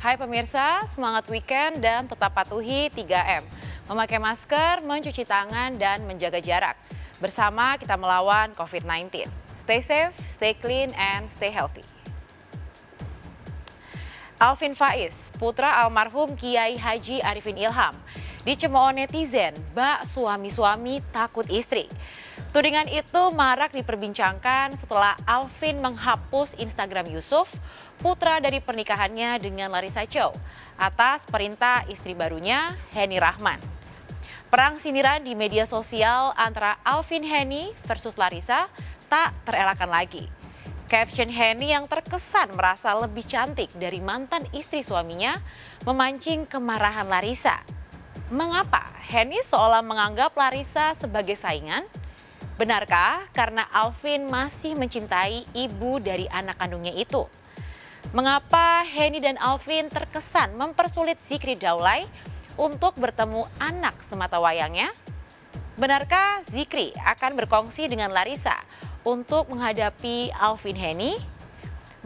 Hai pemirsa, semangat weekend dan tetap patuhi 3M. Memakai masker, mencuci tangan, dan menjaga jarak. Bersama kita melawan COVID-19. Stay safe, stay clean, and stay healthy. Alvin Faiz, putra almarhum Kiai Haji Arifin Ilham, dicemooh netizen, bak suami-suami takut istri. Tudingan itu marak diperbincangkan setelah Alvin menghapus Instagram Yusuf, putra dari pernikahannya dengan Larissa Chow, atas perintah istri barunya, Henny Rahman. Perang sindiran di media sosial antara Alvin Henny versus Larissa tak terelakkan lagi. Caption Henny yang terkesan merasa lebih cantik dari mantan istri suaminya memancing kemarahan Larissa. Mengapa Henny seolah menganggap Larissa sebagai saingan? Benarkah karena Alvin masih mencintai ibu dari anak kandungnya itu? Mengapa Henny dan Alvin terkesan mempersulit Zikri Daulay untuk bertemu anak sematawayangnya? Benarkah Zikri akan berkongsi dengan Larissa untuk menghadapi Alvin Henny?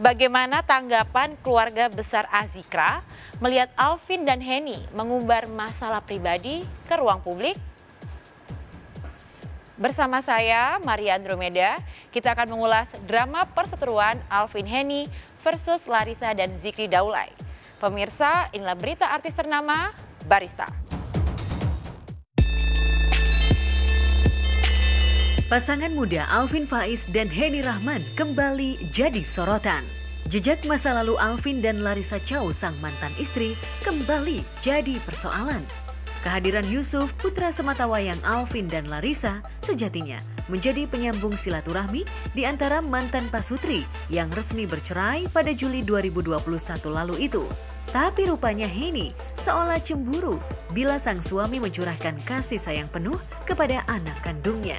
Bagaimana tanggapan keluarga besar Azikra melihat Alvin dan Henny mengumbar masalah pribadi ke ruang publik? Bersama saya, Maria Andromeda, kita akan mengulas drama perseteruan Alvin Henny versus Larissa dan Zikri Daulay. Pemirsa, inilah berita artis ternama, Barista. Pasangan muda Alvin Faiz dan Henny Rahman kembali jadi sorotan. Jejak masa lalu Alvin dan Larissa Chow, sang mantan istri, kembali jadi persoalan. Kehadiran Yusuf, putra sematawayang Alvin dan Larissa, sejatinya menjadi penyambung silaturahmi di antara mantan pasutri yang resmi bercerai pada Juli 2021 lalu itu. Tapi rupanya Henny seolah cemburu bila sang suami mencurahkan kasih sayang penuh kepada anak kandungnya.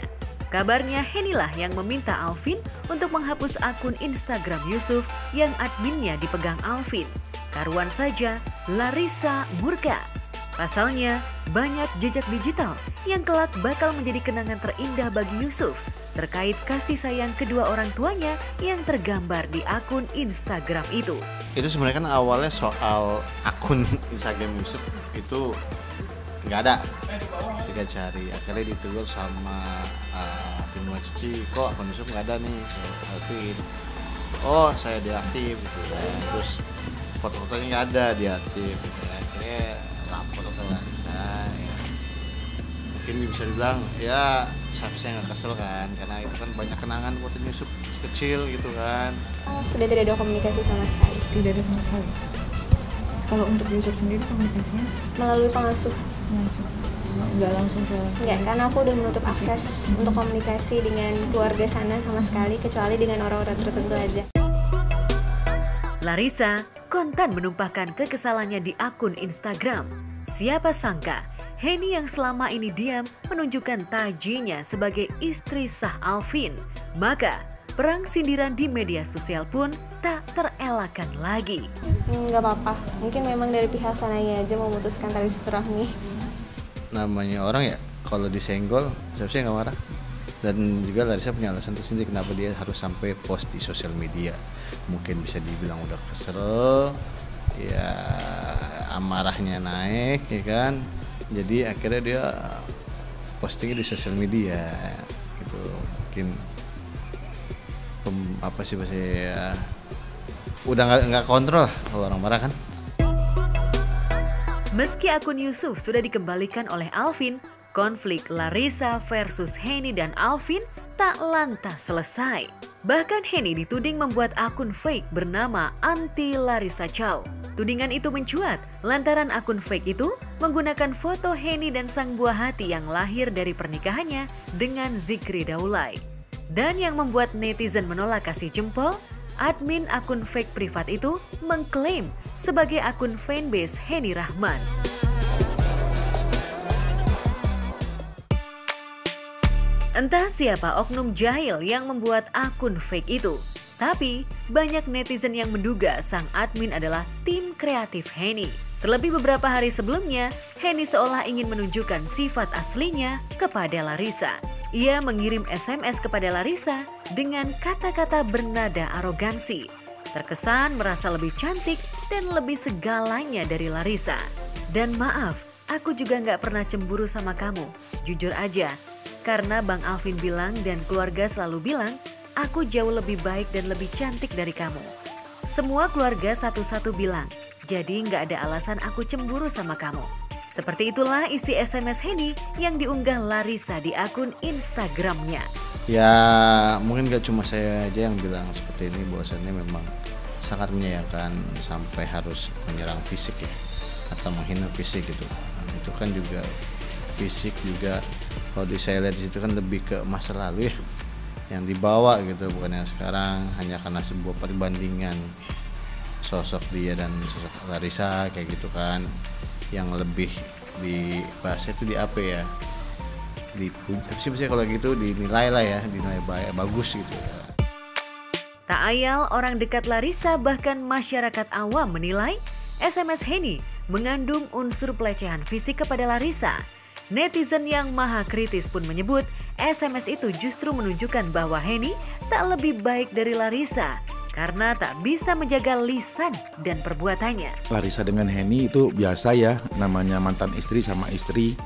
Kabarnya Henny lah yang meminta Alvin untuk menghapus akun Instagram Yusuf yang adminnya dipegang Alvin. Karuan saja, Larissa murka. Pasalnya, banyak jejak digital yang kelak bakal menjadi kenangan terindah bagi Yusuf terkait kasih sayang kedua orang tuanya yang tergambar di akun Instagram itu. Itu sebenarnya kan awalnya soal akun Instagram Yusuf itu nggak ada. Ketika cari, akhirnya ditegur sama tim Cuci, kok akun Yusuf nggak ada nih, Alvin. Oh, saya deaktif gitu kan. Terus foto-fotonya nggak ada, diaktif gitu kan. Akhirnya lapor ke Larissa, ya. Mungkin bisa dibilang ya seharusnya nggak kesel kan, karena itu kan banyak kenangan buat Yusuf kecil gitu kan. Sudah tidak ada komunikasi sama sekali? Tidak ada sama sekali. Kalau untuk Yusuf sendiri komunikasinya? Melalui pengasuh. Nggak langsung ke? Nggak, karena aku udah menutup akses untuk komunikasi dengan keluarga sana sama sekali, kecuali dengan orang-orang tertentu aja. Larissa kontan menumpahkan kekesalannya di akun Instagram. Siapa sangka Henny yang selama ini diam menunjukkan tajinya sebagai istri sah Alvin. Maka perang sindiran di media sosial pun tak terelakkan lagi. Nggak apa-apa, mungkin memang dari pihak sananya aja memutuskan tali silaturahmi. Namanya orang ya, kalau disenggol seharusnya nggak marah. Dan juga Larissa punya alasan tersendiri kenapa dia harus sampai post di sosial media. Mungkin bisa dibilang udah kesel, ya amarahnya naik, ya kan. Jadi akhirnya dia postingnya di sosial media, gitu. Mungkin apa sih bahasa ya, udah nggak kontrol kalau orang marah kan. Meski akun Yusuf sudah dikembalikan oleh Alvin, konflik Larissa versus Henny dan Alvin tak lantas selesai. Bahkan Henny dituding membuat akun fake bernama Anti Larissa Chow. Tudingan itu mencuat lantaran akun fake itu menggunakan foto Henny dan sang buah hati yang lahir dari pernikahannya dengan Zikri Daulay. Dan yang membuat netizen menolak kasih jempol, admin akun fake privat itu mengklaim sebagai akun fanbase Henny Rahman. Entah siapa oknum jahil yang membuat akun fake itu. Tapi banyak netizen yang menduga sang admin adalah tim kreatif Henny. Terlebih beberapa hari sebelumnya, Henny seolah ingin menunjukkan sifat aslinya kepada Larissa. Ia mengirim SMS kepada Larissa dengan kata-kata bernada arogansi. terkesan merasa lebih cantik dan lebih segalanya dari Larissa. Dan maaf, aku juga nggak pernah cemburu sama kamu, jujur aja. Karena Bang Alvin bilang dan keluarga selalu bilang, aku jauh lebih baik dan lebih cantik dari kamu. Semua keluarga satu-satu bilang, jadi nggak ada alasan aku cemburu sama kamu. Seperti itulah isi SMS Henny yang diunggah Larissa di akun Instagramnya. Ya mungkin gak cuma saya aja yang bilang seperti ini, bahwasannya memang sangat menyayangkan sampai harus menyerang fisik ya, atau menghina fisik gitu. Itu kan juga fisik juga kalau saya lihat di situ kan lebih ke masa lalu ya, yang dibawa gitu, bukan yang sekarang, hanya karena sebuah perbandingan sosok dia dan sosok Larissa kayak gitu kan. Yang lebih dibahasnya itu di apa ya, biasanya kalau gitu dinilai lah ya, dinilai bagus gitu ya. Tak ayal orang dekat Larissa bahkan masyarakat awam menilai SMS Henny mengandung unsur pelecehan fisik kepada Larissa. Netizen yang maha kritis pun menyebut SMS itu justru menunjukkan bahwa Henny tak lebih baik dari Larissa karena tak bisa menjaga lisan dan perbuatannya. Larissa dengan Henny itu biasa ya, namanya mantan istri sama istri,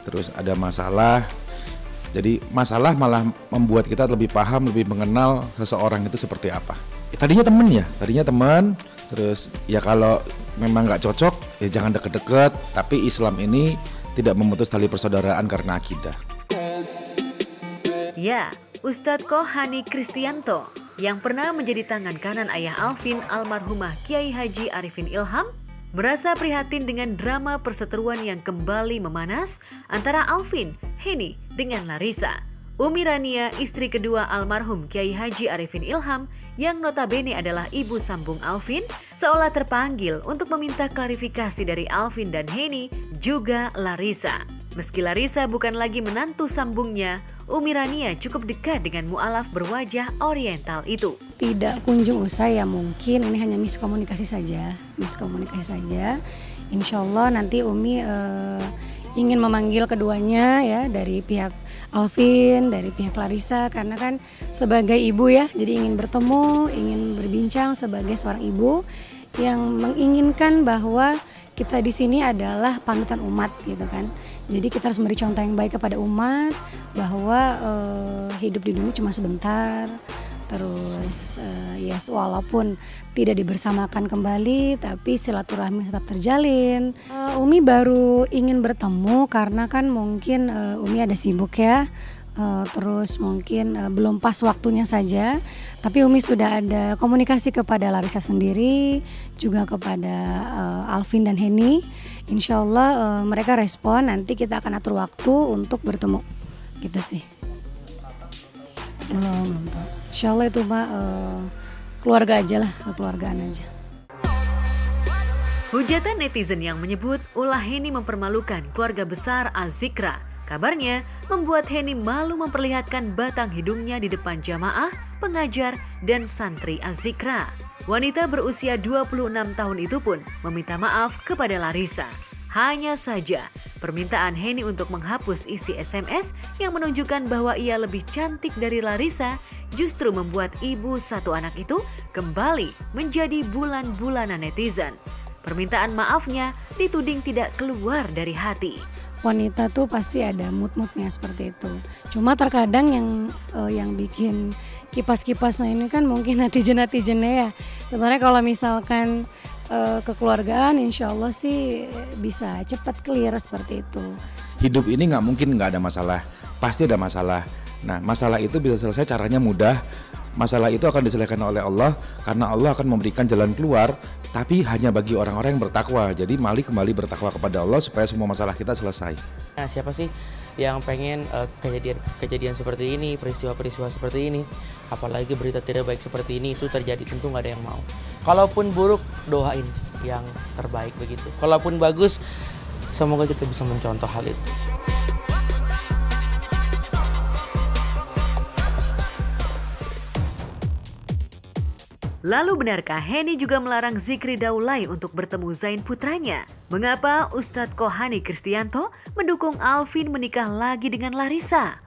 terus ada masalah. Jadi masalah malah membuat kita lebih paham, lebih mengenal seseorang itu seperti apa. Tadinya teman, terus ya kalau memang nggak cocok ya jangan deket-deket. Tapi Islam ini tidak memutus tali persaudaraan karena akidah. Ya, Ustadz Hani Kristianto yang pernah menjadi tangan kanan ayah Alvin almarhumah Kiai Haji Arifin Ilham merasa prihatin dengan drama perseteruan yang kembali memanas antara Alvin, Henny dengan Larissa. Umi Rania, istri kedua almarhum Kiai Haji Arifin Ilham yang notabene adalah ibu sambung Alvin, seolah terpanggil untuk meminta klarifikasi dari Alvin dan Henny juga Larissa. Meski Larissa bukan lagi menantu sambungnya, Umi Rania cukup dekat dengan mu'alaf berwajah oriental itu. Tidak kunjung usai ya, mungkin ini hanya miskomunikasi saja. Insya Allah nanti Umi ingin memanggil keduanya ya, dari pihak Alvin, dari pihak Larissa, karena kan sebagai ibu ya, jadi ingin bertemu, ingin berbincang sebagai seorang ibu yang menginginkan bahwa kita di sini adalah panutan umat gitu kan. Jadi kita harus memberi contoh yang baik kepada umat bahwa hidup di dunia cuma sebentar. Terus yes, walaupun tidak dibersamakan kembali tapi silaturahmi tetap terjalin. Umi baru ingin bertemu karena kan mungkin Umi ada sibuk ya. Terus mungkin belum pas waktunya saja. Tapi Umi sudah ada komunikasi kepada Larissa sendiri, juga kepada Alvin dan Henny. Insya Allah mereka respon, nanti kita akan atur waktu untuk bertemu. Gitu sih. Belum. Insya Allah itu Pak keluarga aja lah, kekeluargaan aja. Hujatan netizen yang menyebut ulah Henny mempermalukan keluarga besar Az-Zikra. Kabarnya membuat Henny malu memperlihatkan batang hidungnya di depan jamaah, pengajar, dan santri Az-Zikra. Wanita berusia 26 tahun itu pun meminta maaf kepada Larissa. Hanya saja permintaan Henny untuk menghapus isi SMS yang menunjukkan bahwa ia lebih cantik dari Larissa justru membuat ibu satu anak itu kembali menjadi bulan-bulanan netizen. Permintaan maafnya dituding tidak keluar dari hati. Wanita tuh pasti ada mood-moodnya seperti itu. Cuma terkadang yang bikin kipas-kipasnya ini kan mungkin netizen-netizennya ya. Sebenarnya kalau misalkan kekeluargaan insya Allah sih bisa cepat clear seperti itu. Hidup ini nggak mungkin nggak ada masalah, pasti ada masalah. Nah masalah itu bisa selesai caranya mudah. Masalah itu akan diselesaikan oleh Allah karena Allah akan memberikan jalan keluar, tapi hanya bagi orang-orang yang bertakwa. Jadi mari kembali bertakwa kepada Allah supaya semua masalah kita selesai. Nah, siapa sih yang pengen kejadian seperti ini, peristiwa-peristiwa seperti ini, apalagi berita tidak baik seperti ini itu terjadi, tentu nggak ada yang mau. Kalaupun buruk, doain yang terbaik begitu. Kalaupun bagus, semoga kita bisa mencontoh hal itu. Lalu benarkah Henny juga melarang Zikri Daulay untuk bertemu Zain putranya? Mengapa Ustadz Hani Kristianto mendukung Alvin menikah lagi dengan Larissa?